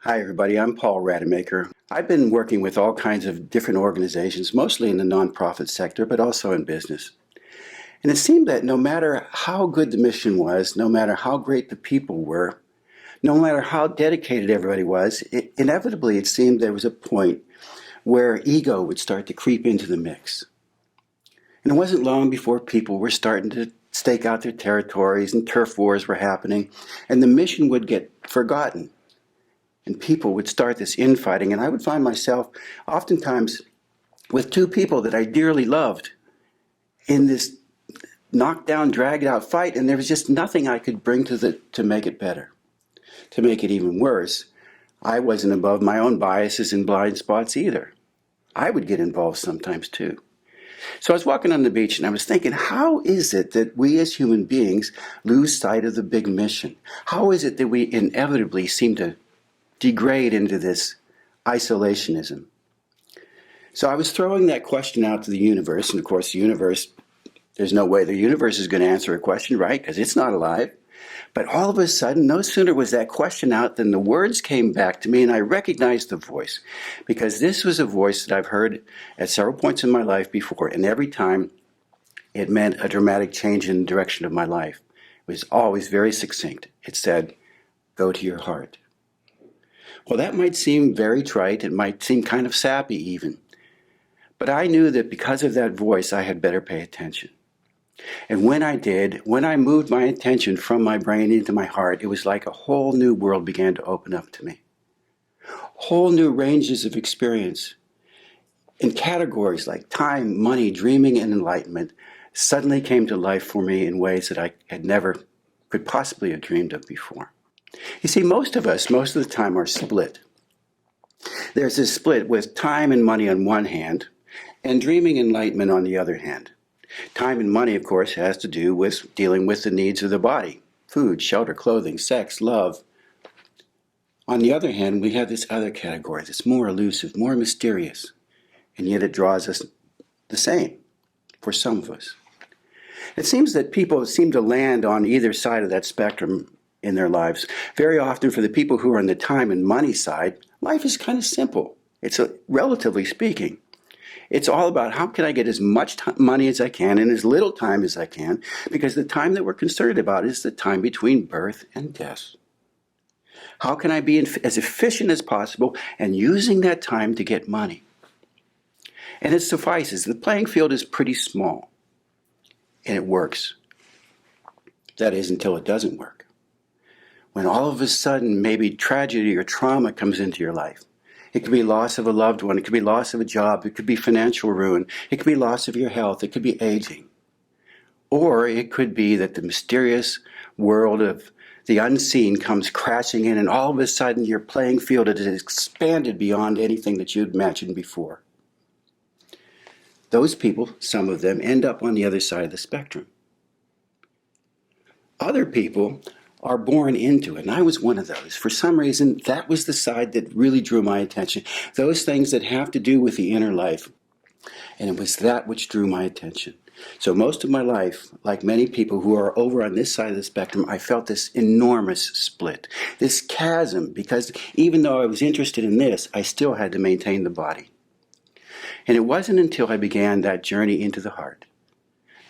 Hi everybody, I'm Paul Rademacher. I've been working with all kinds of different organizations, mostly in the nonprofit sector, but also in business. And it seemed that no matter how good the mission was, no matter how great the people were, no matter how dedicated everybody was, inevitably it seemed there was a point where ego would start to creep into the mix. And it wasn't long before people were starting to stake out their territories and turf wars were happening, and the mission would get forgotten. And people would start this infighting, and I would find myself oftentimes with two people that I dearly loved in this knockdown, dragged out fight, and there was just nothing I could bring to make it better. To make it even worse, I wasn't above my own biases and blind spots either. I would get involved sometimes too. So I was walking on the beach and I was thinking, how is it that we as human beings lose sight of the big mission? How is it that we inevitably seem to degrade into this isolationism? So I was throwing that question out to the universe, and of course the universe, there's no way the universe is going to answer a question, right? Because it's not alive. But all of a sudden, no sooner was that question out than the words came back to me, and I recognized the voice. Because this was a voice that I've heard at several points in my life before, and every time it meant a dramatic change in the direction of my life. It was always very succinct. It said, "Go to your heart." Well, that might seem very trite. It might seem kind of sappy even. But I knew that because of that voice, I had better pay attention. And when I did, when I moved my attention from my brain into my heart, it was like a whole new world began to open up to me. Whole new ranges of experience in categories like time, money, dreaming, and enlightenment suddenly came to life for me in ways that I had never could possibly have dreamed of before. You see, most of us, most of the time, are split. There's this split with time and money on one hand, and dreaming enlightenment on the other hand. Time and money, of course, has to do with dealing with the needs of the body: food, shelter, clothing, sex, love. On the other hand, we have this other category that's more elusive, more mysterious, and yet it draws us the same for some of us. It seems that people seem to land on either side of that spectrum in their lives. Very often for the people who are on the time and money side, life is kind of simple. It's relatively speaking. It's all about how can I get as much money as I can in as little time as I can, because the time that we're concerned about is the time between birth and death. How can I be as efficient as possible and using that time to get money? And it suffices. The playing field is pretty small, and it works. That is, until it doesn't work. When all of a sudden maybe tragedy or trauma comes into your life. It could be loss of a loved one, it could be loss of a job, it could be financial ruin, it could be loss of your health, it could be aging. Or it could be that the mysterious world of the unseen comes crashing in, and all of a sudden your playing field has expanded beyond anything that you'd imagined before. Those people, some of them, end up on the other side of the spectrum. Other people are born into it, and I was one of those. For some reason, that was the side that really drew my attention. Those things that have to do with the inner life. And it was that which drew my attention. So most of my life, like many people who are over on this side of the spectrum, I felt this enormous split, this chasm, because even though I was interested in this, I still had to maintain the body. And it wasn't until I began that journey into the heart,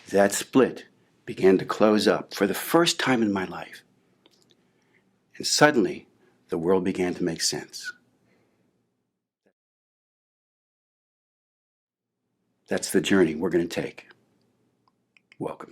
that split began to close up for the first time in my life. And suddenly, the world began to make sense. That's the journey we're going to take. Welcome.